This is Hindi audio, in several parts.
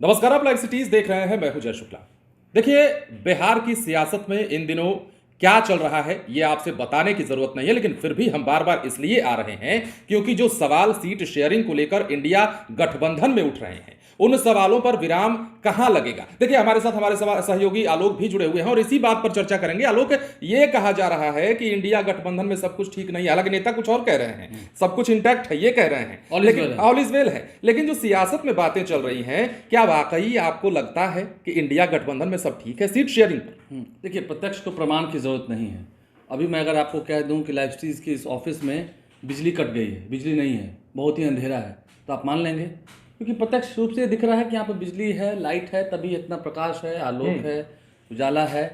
नमस्कार, आप लाइव सिटीज देख रहे हैं। मैं हूं जय शुक्ला। देखिए, बिहार की सियासत में इन दिनों क्या चल रहा है ये आपसे बताने की जरूरत नहीं है, लेकिन फिर भी हम बार बार इसलिए आ रहे हैं क्योंकि जो सवाल सीट शेयरिंग को लेकर इंडिया गठबंधन में उठ रहे हैं, उन सवालों पर विराम कहां लगेगा। देखिए, हमारे साथ हमारे सहयोगी आलोक भी जुड़े हुए हैं और इसी बात पर चर्चा करेंगे। आलोक, ये कहा जा रहा है कि इंडिया गठबंधन में सब कुछ ठीक नहीं है, हालांकि नेता कुछ और कह रहे हैं, सब कुछ इंटैक्ट है ये कह रहे हैं, लेकिन ऑल इज वेल है। लेकिन जो सियासत में बातें चल रही हैं, क्या वाकई आपको लगता है कि इंडिया गठबंधन में सब ठीक है सीट शेयरिंग पर? देखिए, प्रत्यक्ष को प्रमाण की जरूरत नहीं है। अभी मैं अगर आपको कह दूं कि लाइफ स्टीज की इस ऑफिस में बिजली कट गई है, बिजली नहीं है, बहुत ही अंधेरा है, तो आप मान लेंगे? क्योंकि प्रत्यक्ष रूप से दिख रहा है कि यहाँ पर बिजली है, लाइट है, तभी इतना प्रकाश है, आलोक है, उजाला है।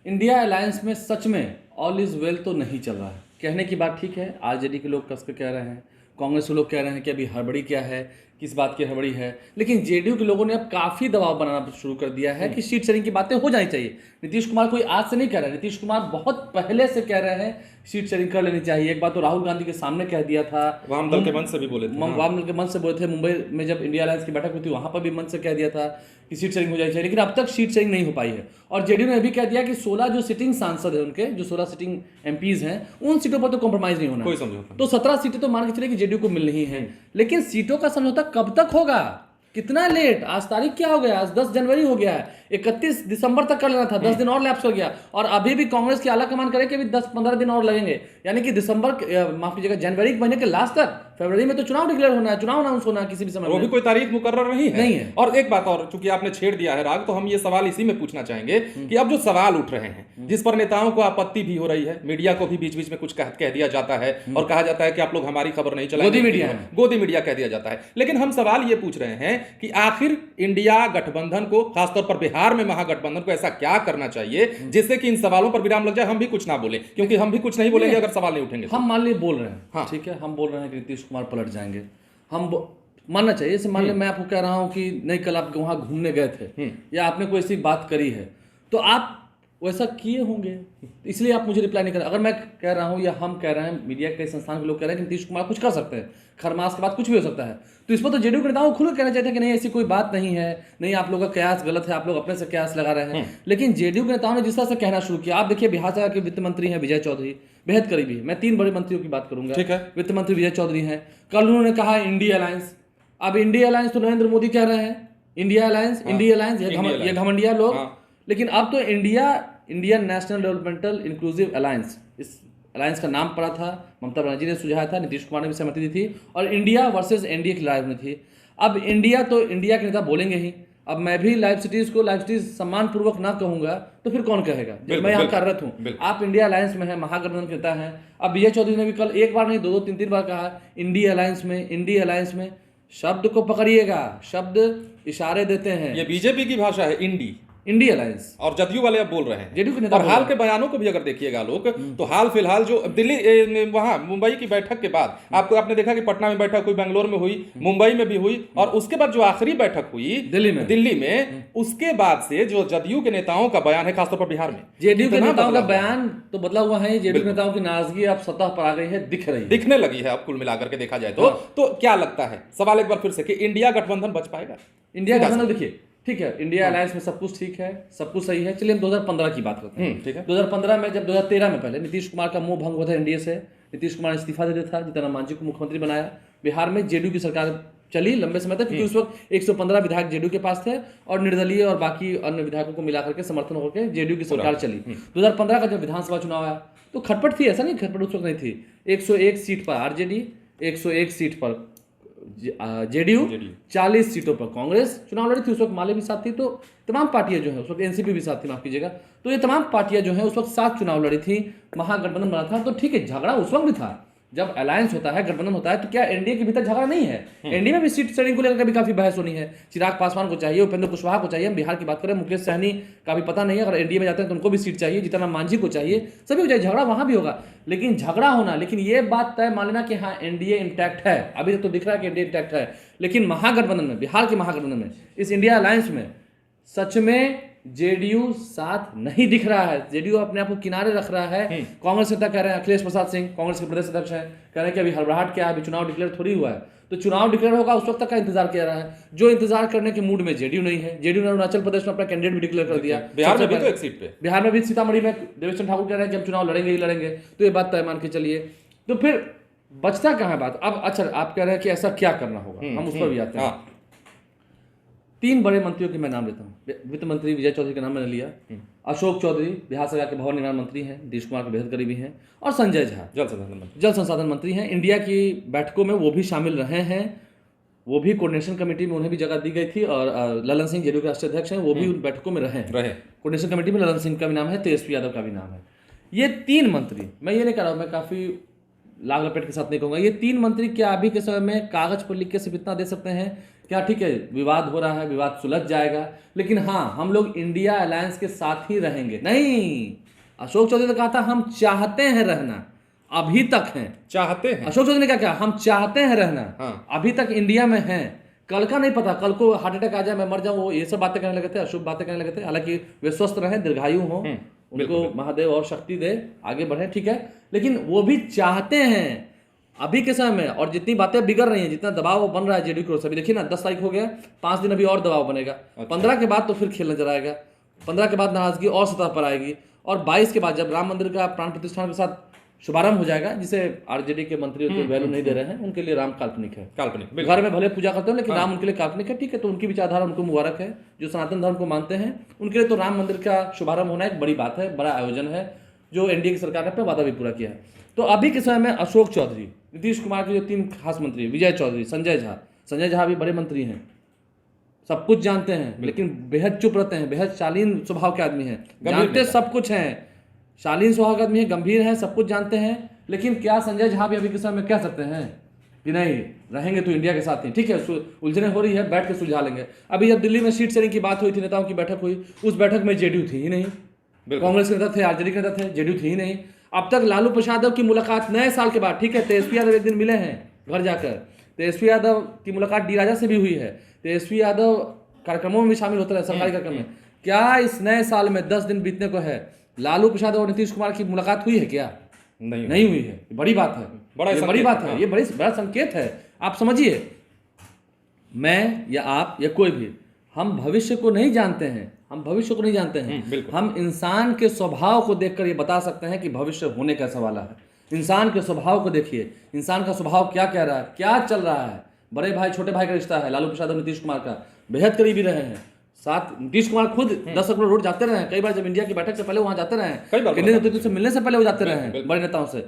इंडिया अलायंस में सच में ऑल इज वेल तो नहीं चल रहा है। कहने की बात ठीक है, आरजेडी के लोग कस के कह रहे हैं, कांग्रेस के लोग कह रहे हैं कि अभी हड़बड़ी क्या है, किस बात की हड़बड़ी है, लेकिन जेडीयू के लोगों ने अब काफ़ी दबाव बनाना शुरू कर दिया है कि सीट शेयरिंग की बातें हो जानी चाहिए। नीतीश कुमार कोई आज से नहीं कह रहे हैं, नीतीश कुमार बहुत पहले से कह रहे हैं सीट शेयरिंग कर लेनी चाहिए। एक बार तो राहुल गांधी के सामने कह दिया था, वाम दल के मंच से भी बोले थे। वाम दल के मंच से बोले थे, मुंबई में जब इंडिया अलायंस की बैठक हुई थी वहां पर भी मंच से कह दिया था कि सीट शेयरिंग हो जानी चाहिए, लेकिन अब तक सीट शेयरिंग नहीं हो पाई है। और जेडीयू ने भी कह दिया कि 16 जो सिटिंग सांसद है उनके, जो 16 सिटिंग एमपीज हैं, उन सीटों पर तो कॉम्प्रोमाइज नहीं होना, कोई समझौता। तो 17 सीटें तो मान के चले कि जेडीयू को मिल रही हैं, लेकिन सीटों का समझौता कब तक होगा? कितना लेट? आज तारीख क्या हो गया? आज 10 जनवरी हो गया है, 31 दिसंबर तक कर लेना था, 10 दिन और लैप्स हो गया। और अभी भी कांग्रेस की आला कमान करे कि अभी 10-15 दिन और लगेंगे, यानी कि माफ कीजिएगा, जनवरी के महीने के लास्ट तक, फरवरी में तो चुनाव डिक्लेयर होना है, चुनाव अनाउंस होना है किसी भी समय। वो भी कोई तारीख मुकर्रर नहीं नहीं है। और एक बात और, चूंकि आपने छेड़ दिया है राग, तो हम ये सवाल इसी में पूछना चाहेंगे कि अब जो सवाल उठ रहे हैं, जिस पर नेताओं को आपत्ति भी हो रही है, मीडिया को भी बीच बीच में कुछ कह दिया जाता है और कहा जाता है कि आप लोग हमारी खबर नहीं चलाएंगे, गोदी मीडिया कह दिया जाता है। लेकिन हम सवाल ये पूछ रहे हैं कि आखिर इंडिया गठबंधन को, खासतौर पर बिहार में महागठबंधन को ऐसा क्या करना चाहिए जिससे कि इन सवालों पर विराम लग जाए, हम भी कुछ ना बोले, क्योंकि हम भी कुछ नहीं बोलेंगे अगर सवाल नहीं उठेंगे। हम मान लिए बोल रहे हैं, हाँ ठीक है, हम बोल रहे हैं कि नीतीश कुमार पलट जाएंगे, हम मानना चाहिए। जैसे मान लिया मैं आपको कह रहा हूं कि नहीं, कल आप वहां घूमने गए थे या आपने कोई ऐसी बात करी है, तो आप वैसा किए होंगे, इसलिए आप मुझे रिप्लाई नहीं कर रहे। अगर मैं कह रहा हूं या हम कह रहे हैं, मीडिया के संस्थान के लोग कह रहे हैं कि नीतीश कुमार कुछ कर सकते हैं, खरमास के बाद कुछ भी हो सकता है, तो इस पर तो जेडीयू के नेताओं को खुद कहना चाहिए था कि नहीं, ऐसी कोई बात नहीं है, नहीं आप लोगों का कयास गलत है, आप लोग अपने से कयास लगा रहे हैं। लेकिन जेडीयू के नेताओं ने जिस तरह से कहना शुरू किया, आप देखिए बिहार सरकार के वित्त मंत्री हैं विजय चौधरी, बेहद करीबी है, मैं 3 बड़े मंत्रियों की बात करूंगा। ठीक है। वित्त मंत्री विजय चौधरी हैं, कल उन्होंने कहा इंडिया अलायंस। अब इंडिया अलायंस तो नरेंद्र मोदी कह रहे हैं, इंडिया अलायंस, इंडिया अलायंस, ये घमंडिया लोग। लेकिन अब तो Indian national developmental inclusive alliance, इस अलायंस का नाम पड़ा था, ममता बनर्जी ने सुझाया था, नीतीश कुमार ने भी सहमति दी थी, और इंडिया वर्सेस एनडीए की लड़ाई में थी। अब इंडिया तो इंडिया के नेता बोलेंगे ही। अब मैं भी लाइव सिटीज को लाइव सिटीज सम्मान पूर्वक ना कहूंगा तो फिर कौन कहेगा? मैं यहाँ कार्यरत हूँ, आप इंडिया अलायंस में है, महागठबंधन के नेता हैं। अब विजय चौधरी ने भी कल एक बार नहीं 2-3 बार कहा इंडिया अलायंस में। शब्द को पकड़िएगा, शब्द इशारे देते हैं। ये बीजेपी की भाषा है, इंडिया अलायंस, और जदयू वाले अब बोल रहे हैं, जेडीयू के नेता। और हाल के बयानों को भी अगर देखिएगा लोग, तो हाल फिलहाल जो दिल्ली वहां मुंबई की बैठक के बाद आपने देखा कि पटना में बैठक हुई, बेंगलोर में हुई, मुंबई में भी हुई, और उसके बाद जो आखिरी बैठक हुई दिल्ली में, उसके बाद से जो जदयू के नेताओं का बयान है, खासतौर पर बिहार में जेडीयू के नेताओं का बयान तो बदला हुआ है। जेडीयू के नेताओं की नाराजगी अब सतह पर आ गई है, दिखने लगी है अब कुल मिलाकर के देखा जाए तो क्या लगता है, सवाल एक बार फिर से, कि इंडिया गठबंधन बच पाएगा? इंडिया गठबंधन, देखिए ठीक है, इंडिया अलायंस में सब कुछ ठीक है, सब कुछ सही है। चलिए हम 2015 की बात करते हैं। ठीक है। 2015 में, जब 2013 में पहले नीतीश कुमार का मुंह भंग हुआ था एनडीए से, नीतीश कुमार ने इस्तीफा दे दिया था, जीतन राम मांझी को मुख्यमंत्री बनाया। बिहार में जेडीयू की सरकार चली लंबे समय तक, क्योंकि उस वक्त 115 विधायक जेडीयू के पास थे और निर्दलीय और बाकी अन्य विधायकों को मिलाकर के समर्थन होकर जेडीयू की सरकार चली। 2015 का जब विधानसभा चुनाव आया तो खटपट थी, ऐसा नहीं खटपट उस वक्त नहीं थी। 101 सीट पर आरजेडी, 101 सीट पर जेडीयू, 40 सीटों पर कांग्रेस चुनाव लड़ी थी। उस वक्त माले भी साथ थी, तो तमाम पार्टियां जो है, उस वक्त एनसीपी भी साथ थी, माफ कीजिएगा, तो ये तमाम पार्टियां जो है उस वक्त साथ चुनाव लड़ी थी, महागठबंधन बना था। तो ठीक है, झगड़ा उस वक्त भी था, जब अलायंस होता है, गठबंधन होता है, तो क्या एनडीए के भीतर झगड़ा नहीं है? एनडीए में भी सीट शेयरिंग को लेकर भी काफी बहस होनी है। चिराग पासवान को चाहिए, उपेंद्र कुशवाहा को चाहिए, हम बिहार की बात करें, मुकेश सहनी का भी पता नहीं है, अगर एनडीए में जाते हैं तो उनको भी सीट चाहिए, जीतन राम मांझी को चाहिए, सभी को चाहिए, झगड़ा वहां भी होगा। लेकिन झगड़ा होना, लेकिन ये बात तय मान लेना कि हाँ एनडीए इंटैक्ट है, अभी तो दिख रहा है कि एनडीए इंटैक्ट है, लेकिन महागठबंधन में, बिहार के महागठबंधन में, इस इंडिया अलायंस में सच में जेडीयू साथ नहीं दिख रहा है, जेडीयू अपने आप को किनारे रख रहा है। कांग्रेस नेता कह रहे हैं, अखिलेश प्रसाद सिंह कांग्रेस के प्रदेश अध्यक्ष हैं, कह रहे हैं कि अभी हड़बड़ाहट क्या है, अभी चुनाव डिक्लेयर थोड़ी हुआ है, तो चुनाव डिक्लेयर होगा उस वक्त तक का इंतजार किया रहा है। जो इंतजार करने के मूड में जेडीयू नहीं है। जेडीयू ने अरुणाचल प्रदेश में अपना कैंडिडेट भी डिक्लेयर कर दिया। बिहार में भी तो एक सीट पे, बिहार में भी सीतामढ़ी में देवेश चंद्र ठाकुर कह रहे हैं कि हम चुनाव लड़ेंगे ही लड़ेंगे, तो ये बात तय मान के चलिए। तो फिर बचता कहाँ है बात अब? अच्छा, आप कह रहे हैं कि ऐसा क्या करना होगा, हम उस पर भी आते हैं। 3 बड़े मंत्रियों के मैं नाम लेता हूँ। वित्त मंत्री विजय चौधरी का नाम मैंने लिया, अशोक चौधरी बिहार सरकार के भवन निर्माण मंत्री हैं, नीतीश कुमार के बेहद करीबी हैं, और संजय झा जल संसाधन मंत्री हैं। इंडिया की बैठकों में वो भी शामिल रहे हैं, वो भी कोऑर्डिनेशन कमेटी में उन्हें भी जगह दी गई थी, और ललन सिंह जेडीयू के राष्ट्रीय अध्यक्ष हैं, वो भी उन बैठकों में रहे। कोऑर्डिनेशन कमेटी में ललन सिंह का भी नाम है, तेजस्वी यादव का भी नाम है। ये 3 मंत्री, मैं ये नहीं कह रहा हूँ, मैं काफी लाग लपेट के साथ नहीं कहूँगा, ये 3 मंत्री क्या अभी के समय में कागज पर लिख के सिर्फ इतना दे सकते हैं क्या? ठीक है, विवाद हो रहा है, विवाद सुलझ जाएगा, लेकिन हाँ, हम लोग इंडिया अलायंस के साथ ही रहेंगे। नहीं, अशोक चौधरी ने कहा था हम चाहते हैं रहना, अभी तक हैं, चाहते हैं। अशोक चौधरी ने क्या कहा? हम चाहते हैं रहना, अभी तक इंडिया में हैं। कल का नहीं पता, कल को हार्ट अटैक आ जाए, मैं मर जाऊं, वो ये सब बातें कहने लगे थे, अशुभ बातें कहने लगे थे। हालांकि वे स्वस्थ रहे, दीर्घायु हो, उनको महादेव और शक्ति दे, आगे बढ़े, ठीक है, लेकिन वो भी चाहते हैं अभी के समय में। और जितनी बातें बिगड़ रही हैं, जितना दबाव बन रहा है जेडीयू की ओर से, अभी देखिए ना, 10 तारीख हो गया, 5 दिन अभी और दबाव बनेगा। 15 के बाद तो फिर खेल नजर आएगा, 15 के बाद नाराजगी और सतह पर आएगी, और 22 के बाद जब राम मंदिर का प्राण प्रतिष्ठान के साथ शुभारंभ हो जाएगा, जिसे आरजेडी के मंत्री वैल्यू नहीं दे रहे हैं, उनके लिए राम काल्पनिक है। काल्पनिक, घर में भले पूजा करते हो, लेकिन राम उनके लिए काल्पनिक है, ठीक है, तो उनकी विचारधारा उनको मुबारक है। जो सनातन धर्म को मानते हैं उनके लिए तो राम मंदिर का शुभारंभ होना एक बड़ी बात है, बड़ा आयोजन है, जो एनडीए की सरकार ने अपना वादा भी पूरा किया है। तो अभी के समय में अशोक चौधरी, नीतीश कुमार के जो 3 खास मंत्री, विजय चौधरी, संजय झा भी बड़े मंत्री हैं, सब कुछ जानते हैं, लेकिन बेहद चुप रहते हैं, बेहद शालीन स्वभाव के आदमी हैं, जानते सब कुछ हैं, शालीन स्वभाव के आदमी हैं, गंभीर हैं, सब कुछ जानते हैं। लेकिन क्या संजय झा भी अभी के समय में कह सकते हैं कि नहीं रहेंगे तो इंडिया के साथ ही? ठीक है, उलझने हो रही है, बैठ के सुलझा लेंगे। अभी जब दिल्ली में सीट शेयरिंग की बात हुई थी, नेताओं की बैठक हुई, उस बैठक में जेडीयू थी ही नहीं, कांग्रेस के नेता थे, आरजेडी के नेता थे, जेडीयू थी ही नहीं। अब तक लालू प्रसाद की मुलाकात नए साल के बाद, ठीक है, तेजस्वी यादव एक दिन मिले हैं घर जाकर, तेजस्वी यादव की मुलाकात डी राजा से भी हुई है, तेजस्वी यादव कार्यक्रमों में भी शामिल होते रहे, सरकारी कार्यक्रम में। क्या इस नए साल में 10 दिन बीतने को है, लालू प्रसाद और नीतीश कुमार की मुलाकात हुई है क्या? नहीं हुई है। बड़ी बात है, बड़ी बात है, ये बड़ा संकेत है। आप समझिए, मैं या आप या कोई भी, हम भविष्य को नहीं जानते हैं, हम इंसान के स्वभाव को देखकर ये बता सकते हैं कि भविष्य होने कैसा वाला है। इंसान के स्वभाव को देखिए, इंसान का स्वभाव क्या कह रहा है, क्या चल रहा है। बड़े भाई छोटे भाई का रिश्ता है, लालू प्रसाद और नीतीश कुमार का, बेहद करीबी रहे हैं साथ। नीतीश कुमार खुद 10 करोड़ रोड जाते रहे हैं, कई बार जब इंडिया की बैठक से पहले वहां जाते रहे हैं, केंद्रीय नेतृत्व से मिलने से पहले वो जाते रहे हैं बड़े नेताओं से।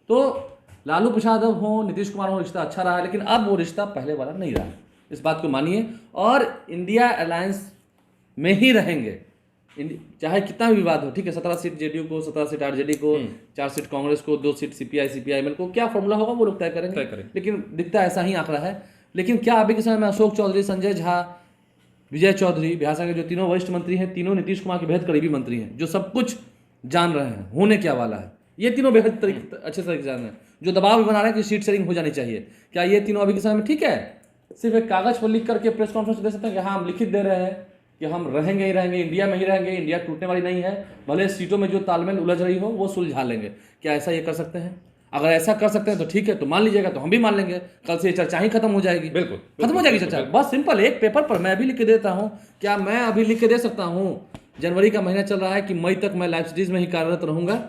तो लालू प्रसाद हो, नीतीश कुमार हो, रिश्ता अच्छा रहा है, लेकिन अब वो रिश्ता पहले वाला नहीं रहा है, इस बात को मानिए। और इंडिया अलायंस में ही रहेंगे, चाहे कितना भी विवाद हो, ठीक है, 17 सीट जेडीयू को, 17 सीट आरजेडी को, 4 सीट कांग्रेस को, 2 सीट सीपीआई को, क्या फॉर्मूला होगा वो लोग तय करेंगे, लेकिन दिखता ऐसा ही आंकड़ा है। लेकिन क्या अभी के समय में अशोक चौधरी, संजय झा, विजय चौधरी, बिहार सरकार के जो 3 वरिष्ठ मंत्री हैं, तीनों नीतीश कुमार के बेहद करीबी मंत्री हैं, जो सब कुछ जान रहे हैं होने क्या वाला है, ये तीनों बेहद अच्छे तरीके से जान रहे हैं, जो दबाव भी बना रहे हैं कि सीट शेयरिंग हो जानी चाहिए। क्या ये तीनों अभी के समय में ठीक है, सिर्फ एक कागज पर लिख करके प्रेस कॉन्फ्रेंस दे सकते हैं कि हाँ हम लिखित दे रहे हैं कि हम रहेंगे ही रहेंगे, इंडिया में ही रहेंगे, इंडिया टूटने वाली नहीं है, भले सीटों में जो तालमेल उलझ रही हो वो सुलझा लेंगे? क्या ऐसा ये कर सकते हैं? अगर ऐसा कर सकते हैं तो ठीक है, तो मान लीजिएगा, तो हम भी मान लेंगे, कल से चर्चा ही खत्म हो जाएगी। बिल्कुल खत्म हो जाएगी चर्चा, बस सिंपल एक पेपर पर मैं भी लिख के देता हूँ। क्या मैं अभी लिख के दे सकता हूँ, जनवरी का महीना चल रहा है, कि मई तक मैं लाइफ सिटीज में ही कार्यरत रहूंगा,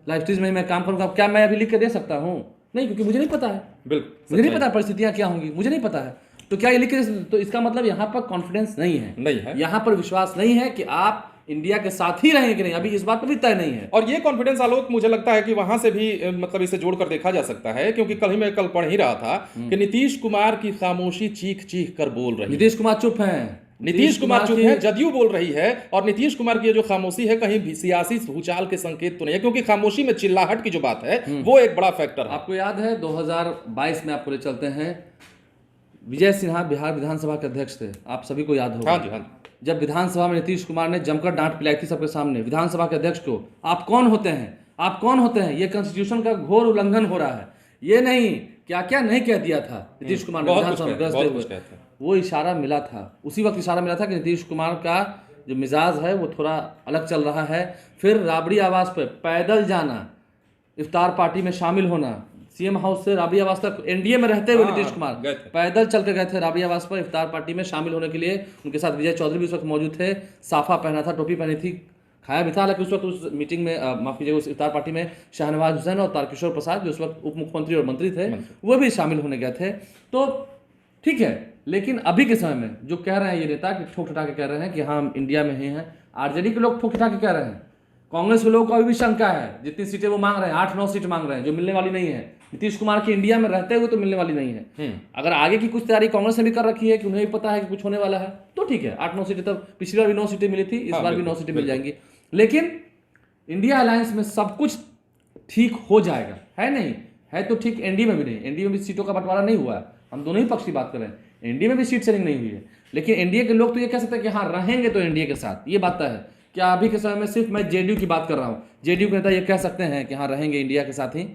लाइफ सिटीज में ही मैं काम करूंगा? क्या मैं अभी लिख के दे सकता हूँ? नहीं, क्योंकि मुझे नहीं पता है, बिल्कुल मुझे नहीं पता परिस्थितियां क्या होंगी, मुझे नहीं पता है। तो क्या ये लिख के, तो इसका मतलब यहाँ पर कॉन्फिडेंस नहीं है, यहाँ पर विश्वास नहीं है कि आप इंडिया के साथ ही रहेंगे कि नहीं, अभी इस बात पर भी तय नहीं है। और ये कॉन्फिडेंस आलोक मुझे लगता है कि वहां से भी मतलब इसे जोड़कर देखा जा सकता है, क्योंकि कल पढ़ ही रहा था कि नीतीश कुमार की खामोशी चीख चीख कर बोल रही है। नीतीश कुमार चुप हैं, नीतीश कुमार चुप है, जदयू बोल रही है, और नीतीश कुमार की जो खामोशी है कहीं भी सियासी भूचाल के संकेत तो नहीं है, क्योंकि खामोशी में चिल्लाहट की जो बात है वो एक बड़ा फैक्टर है। आपको याद है 2022 में, आपको ले चलते हैं, विजय सिन्हा बिहार विधानसभा के अध्यक्ष थे, आप सभी को याद होगा। हाँ जी। जब विधानसभा में नीतीश कुमार ने जमकर डांट पिलाई थी सबके सामने, विधानसभा के अध्यक्ष को, आप कौन होते हैं, आप कौन होते हैं, ये कॉन्स्टिट्यूशन का घोर उल्लंघन हो रहा है, ये नहीं क्या क्या नहीं कह दिया था नीतीश कुमार ने विधानसभा में, वो इशारा मिला था, उसी वक्त इशारा मिला था कि नीतीश कुमार का जो मिजाज है वो थोड़ा अलग चल रहा है। फिर राबड़ी आवास पर पैदल जाना, इफ्तार पार्टी में शामिल होना, सीएम हाउस से राबड़ी आवास तक एनडीए में रहते हुए नीतीश कुमार गए थे। पैदल चल कर गए थे राबड़ी आवास पर इफ्तार पार्टी में शामिल होने के लिए। उनके साथ विजय चौधरी भी उस वक्त मौजूद थे, साफा पहना था, टोपी पहनी थी, खाया भी था। हालांकि उस वक्त उस मीटिंग में माफ कीजिएगा, उस इफ्तार पार्टी में शाहनवाज हुसैन और तारकिशोर प्रसाद जो उस वक्त उप मुख्यमंत्री और मंत्री थे वो भी शामिल होने गए थे। तो ठीक है, लेकिन अभी के समय में जो कह रहे हैं ये नेता कि ठोक ठटा के कह रहे हैं कि हाँ हम इंडिया में ही हैं, आरजेडी के लोग ठोक ठटा के कह रहे हैं। कांग्रेस के लोगों को अभी भी शंका है, जितनी सीटें वो मांग रहे हैं 8-9 सीट मांग रहे हैं जो मिलने वाली नहीं है। नीतीश कुमार की इंडिया में रहते हुए तो मिलने वाली नहीं है। अगर आगे की कुछ तैयारी कांग्रेस ने भी कर रखी है कि उन्हें भी पता है कि कुछ होने वाला है तो ठीक है, 8-9 सीटें, तब पिछली बार भी 9 सीटें मिली थी, इस बार भी 9 सीटें मिल जाएंगी। लेकिन इंडिया अलायंस में सब कुछ ठीक हो जाएगा, है नहीं है तो ठीक। एनडीए में भी नहीं, एनडीए में भी सीटों का बंटवारा नहीं हुआ है, हम दोनों ही पक्ष की बात कर रहे हैं। एनडीए में भी सीट शेयरिंग नहीं हुई है, लेकिन एनडीए के लोग तो ये कह सकते हैं कि हाँ रहेंगे तो एनडीए के साथ, ये बात है। क्या अभी के समय में सिर्फ मैं जेडीयू की बात कर रहा हूँ, जेडीयू के नेता ये कह सकते हैं कि हाँ रहेंगे इंडिया के साथ ही।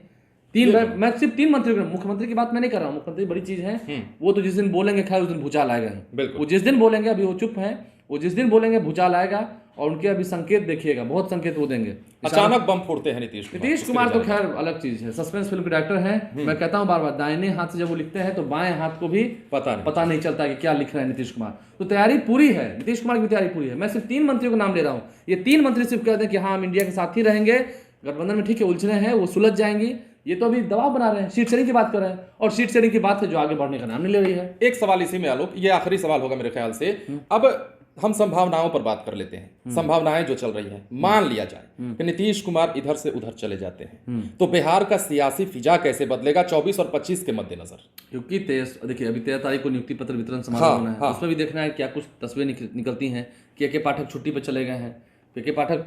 मैं सिर्फ 3 मंत्रियों, मुख्यमंत्री की बात मैं नहीं कर रहा हूँ, मुख्यमंत्री बड़ी चीज है, वो तो जिस दिन बोलेंगे खैर उस दिन भूचाल आएगा ही। वो जिस दिन बोलेंगे, अभी वो चुप है, वो जिस दिन बोलेंगे भूचाल आएगा। और उनके अभी संकेत देखिएगा, बहुत संकेत वो देंगे। अचानक बम फोड़ते हैं नीतीश कुमार तो खैर अलग चीज है, सस्पेंस फिल्म के डायरेक्टर हैं। मैं कहता हूं बार बार, दाहिने हाथ से जब वो लिखते हैं तो बाएं हाथ को भी पता नहीं चलता कि क्या लिख रहे हैं नीतीश कुमार। तो तैयारी पूरी है, नीतीश कुमार की तैयारी पूरी है। मैं सिर्फ 3 मंत्रियों का नाम ले रहा हूँ, ये 3 मंत्री सिर्फ कहते हैं कि हाँ हम इंडिया के साथ ही रहेंगे, गठबंधन में ठीक है उलझने हैं वो सुलझ जाएंगी। ये तो अभी दबाव बना रहे हैं, सीट शेयरिंग की बात कर रहे हैं, और सीट शेयरिंग की बात है जो आगे बढ़ने का नाम नहीं ले रही है। एक सवाल इसी में आलोक, ये आखिरी सवाल होगा मेरे ख्याल से। अब हम संभावनाओं पर बात कर लेते हैं, संभावनाएं जो चल रही हैं। मान लिया जाए कि नीतीश कुमार इधर से उधर चले जाते हैं तो बिहार का सियासी फिजा कैसे बदलेगा 24 और 25 के मद्देनजर? क्योंकि देखिए अभी 13 तारीख को नियुक्ति पत्र वितरण समारोह होना है, उसमें भी देखना है क्या कुछ तस्वीरें निकलती हैं। के पाठक छुट्टी पर चले गए हैं। के पाठक,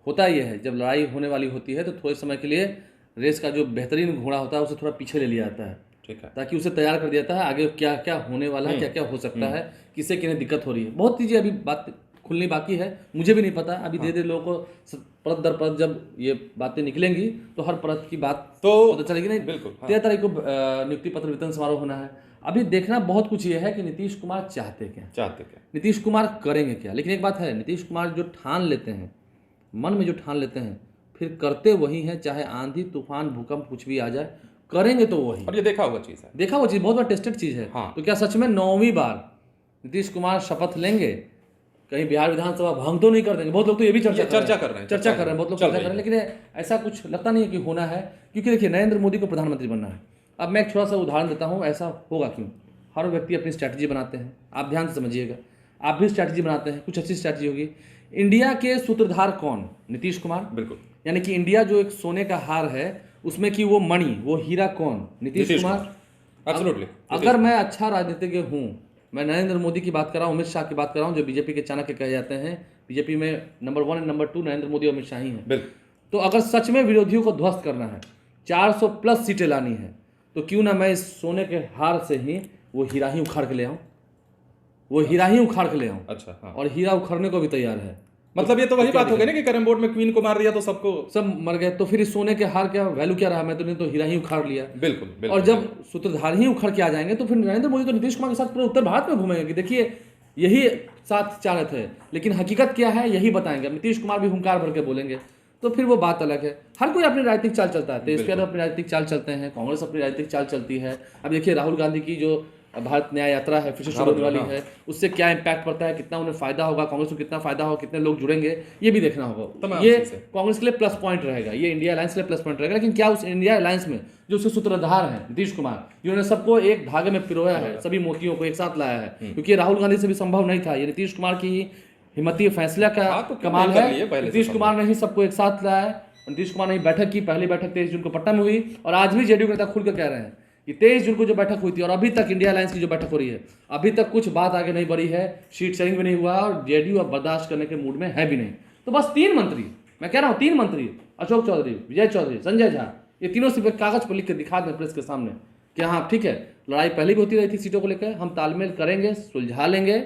होता ये है जब लड़ाई होने वाली होती है तो थोड़े समय के लिए रेस का जो बेहतरीन घोड़ा होता है उसे थोड़ा पीछे ले लिया जाता है, ठीक है, ताकि उसे तैयार कर दिया जाता है आगे क्या क्या होने वाला है, क्या क्या हो सकता है, किसे किन्हें दिक्कत हो रही है। बहुत चीज़ें अभी बात खुलनी बाकी है, मुझे भी नहीं पता। अभी धीरे धीरे लोगों को परत दर परत जब ये बातें निकलेंगी तो हर परत की बात तो पता चलेगी। नहीं, बिल्कुल 13 तारीख को नियुक्ति पत्र वितरण समारोह होना है। अभी देखना बहुत कुछ ये है कि नीतीश कुमार चाहते क्या, नीतीश कुमार करेंगे क्या। लेकिन एक बात है, नीतीश कुमार जो ठान लेते हैं, मन में जो ठान लेते हैं, फिर करते वही हैं, चाहे आंधी तूफान भूकंप कुछ भी आ जाए, करेंगे तो वही। और ये देखा हुआ चीज़ है, देखा हुआ चीज़, बहुत बार टेस्टेड चीज़ है। हाँ। तो क्या सच में 9वीं बार नीतीश कुमार शपथ लेंगे? कहीं बिहार विधानसभा भंग तो नहीं कर देंगे? बहुत लोग तो ये भी चर्चा कर रहे हैं, बहुत लोग चर्चा कर रहे हैं, लेकिन ऐसा कुछ लगता नहीं है कि होना है। क्योंकि देखिए नरेंद्र मोदी को प्रधानमंत्री बनना है। अब मैं एक थोड़ा सा उदाहरण देता हूँ, ऐसा होगा क्यों। हर व्यक्ति अपनी स्ट्रैटेजी बनाते हैं, आप ध्यान से समझिएगा, आप भी स्ट्रैटेजी बनाते हैं, कुछ अच्छी स्ट्रैटेजी होगी। इंडिया के सूत्रधार कौन? नीतीश कुमार। बिल्कुल, यानी कि इंडिया जो एक सोने का हार है उसमें कि वो मणि, वो हीरा कौन? नीतीश कुमार। एब्सोल्युटली। अगर मैं अच्छा राजनीतिज्ञ हूँ, मैं नरेंद्र मोदी की बात कर रहा हूँ, अमित शाह की बात कर रहा हूँ, जो बीजेपी के चाणक्य कहे जाते हैं। बीजेपी में नंबर 1 और नंबर 2 नरेंद्र मोदी और अमित शाह ही हैं। तो अगर सच में विरोधियों को ध्वस्त करना है, 400+ सीटें लानी है, तो क्यों ना मैं इस सोने के हार से ही वो हीरा ही उखाड़ के ले आऊँ, अच्छा, हाँ। और हीरा उखड़ने को भी तैयार है। मतलब ये तो वही बात हो गई ना कि कैरम बोर्ड में क्वीन को मार दिया तो सब मर गए, तो फिर इस सोने के हार क्या वैल्यू क्या रहा? मैं तो नहीं तो हीरा ही उखाड़ लिया। बिल्कुल। और जब सूत्रधार ही उखड़ के आ जाएंगे तो फिर नरेंद्र मोदी तो नीतीश कुमार के साथ पूरे उत्तर भारत में घूमेंगे कि देखिए यही साथ चाह रहे थे, लेकिन हकीकत क्या है यही बताएंगे। नीतीश कुमार भी हुंकार भर के बोलेंगे, तो फिर वो बात अलग है। हर कोई अपनी राजनीतिक चाल चलता है, तेजस्वी यादव अपनी राजनीतिक चाल चलते हैं, कांग्रेस अपनी राजनीतिक चाल चलती है। अब देखिए राहुल गांधी की जो भारत न्याय यात्रा है फिर से शुरू होने वाली है, उससे क्या इंपैक्ट पड़ता है, कितना उन्हें फायदा होगा, कांग्रेस को कितना फायदा होगा, कितने लोग जुड़ेंगे, ये भी देखना होगा। ये कांग्रेस के लिए प्लस पॉइंट रहेगा, ये इंडिया अलायंस के लिए प्लस पॉइंट रहेगा। लेकिन क्या उस इंडिया अलायंस में जो उसके सूत्रधार हैं नीतीश कुमार, जिन्होंने सबको एक धागे में पिरोया है, सभी मोतियों को एक साथ लाया है, क्योंकि राहुल गांधी से भी संभव नहीं था, ये नीतीश कुमार की हिम्मती फैसला का कमाल है। नीतीश कुमार ने ही सबको एक साथ लाया है। नीतीश कुमार ने बैठक की, पहली बैठक 23 जून को पटना में हुई, और आज भी जेडीयू के नेता खुल कर कह रहे हैं कि 23 जून को जो बैठक हुई थी और अभी तक इंडिया अलायंस की जो बैठक हो रही है, अभी तक कुछ बात आगे नहीं बढ़ी है, सीट शेयरिंग भी नहीं हुआ और जेडीयू अब बर्दाश्त करने के मूड में है भी नहीं। तो बस 3 मंत्री, मैं कह रहा हूँ 3 मंत्री, अशोक चौधरी, विजय चौधरी, संजय झा, ये तीनों सिर्फ कागज पर लिख के दिखा दें प्रेस के सामने कि हाँ ठीक है, लड़ाई पहले भी होती रही थी सीटों को लेकर, हम तालमेल करेंगे, सुलझा लेंगे।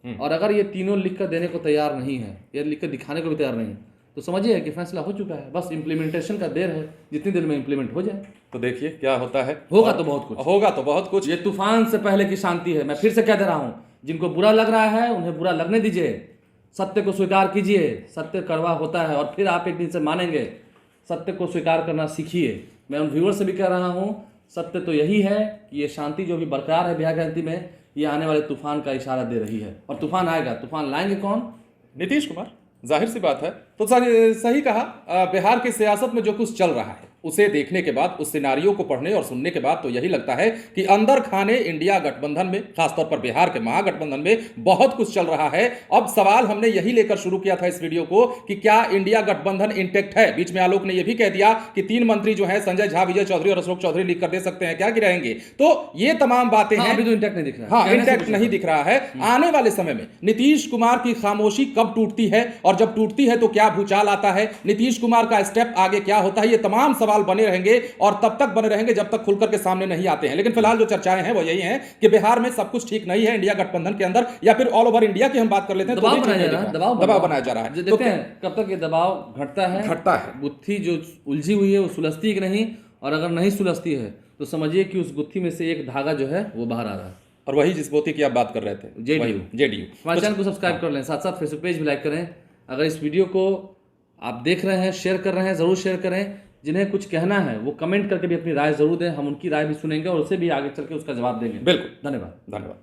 और अगर ये तीनों लिख कर देने को तैयार नहीं है, ये लिख कर दिखाने को भी तैयार नहीं है, तो समझिए कि फैसला हो चुका है, बस इम्प्लीमेंटेशन का देर है, जितनी देर में इम्प्लीमेंट हो जाए। तो देखिए क्या होता है, होगा तो बहुत कुछ। ये तूफान से पहले की शांति है, मैं फिर से कह दे रहा हूँ, जिनको बुरा लग रहा है उन्हें बुरा लगने दीजिए, सत्य को स्वीकार कीजिए, सत्य कड़वा होता है और फिर आप एक दिन से मानेंगे। सत्य को स्वीकार करना सीखिए। मैं उन व्यूअर से भी कह रहा हूँ, सत्य तो यही है कि ये शांति जो भी बरकरार है बिहार की राजनीति में, ये आने वाले तूफान का इशारा दे रही है। और तूफान आएगा। तूफान लाएंगे कौन? नीतीश कुमार। जाहिर सी बात है। तो सही कहा। बिहार की सियासत में जो कुछ चल रहा है उसे देखने के बाद, उस सिनारियों को पढ़ने और सुनने के बाद तो यही लगता है कि अंदर खाने इंडिया गठबंधन में, खासतौर पर बिहार के महागठबंधन में बहुत कुछ चल रहा है। अब सवाल हमने यही लेकर शुरू किया था इस वीडियो को कि क्या इंडिया गठबंधन इंटेक्ट है। बीच में आलोक ने यह भी कह दिया कि 3 मंत्री जो है संजय झा, विजय चौधरी और अशोक चौधरी लीक कर दे सकते हैं, क्या गिराएंगे। तो ये तमाम बातें हैं। अभी तो इंटैक्ट नहीं दिख रहा। हाँ, इंटैक्ट नहीं दिख रहा है। आने वाले समय में नीतीश कुमार की खामोशी कब टूटती है और जब टूटती है तो क्या भूचाल आता है, नीतीश कुमार का स्टेप आगे क्या होता है, ये तमाम सवाल बने रहेंगे और तब तक बने रहेंगे जब तक खुलकर के सामने नहीं आते हैं। लेकिन फिलहाल जो चर्चाएं हैं वो यही हैं कि बिहार में सब कुछ ठीक नहीं है इंडिया गठबंधन के अंदर, या फिर ऑल ओवर इंडिया की हम बात कर लेते हैं तो दबाव बनाया जा रहा है। देखते हैं कब तक ये दबाव घटता है। गुत्थी जो उलझी हुई है वो सुलझती कि नहीं, और अगर नहीं सुलझती है तो समझिए कि उस गुत्थी में से एक धागा जो है वो बाहर आ रहा है। और वही जिस मोती की आप बात कर रहे थे, जेडीयू। हमारे चैनल को सब्सक्राइब कर लें, साथ साथ फेसबुक पेज भी लाइक करें। अगर इस वीडियो को आप देख रहे हैं, शेयर कर रहे हैं, जरूर शेयर करें। जिन्हें कुछ कहना है वो कमेंट करके भी अपनी राय जरूर दें, हम उनकी राय भी सुनेंगे और उसे भी आगे चल के उसका जवाब देंगे। बिल्कुल। धन्यवाद।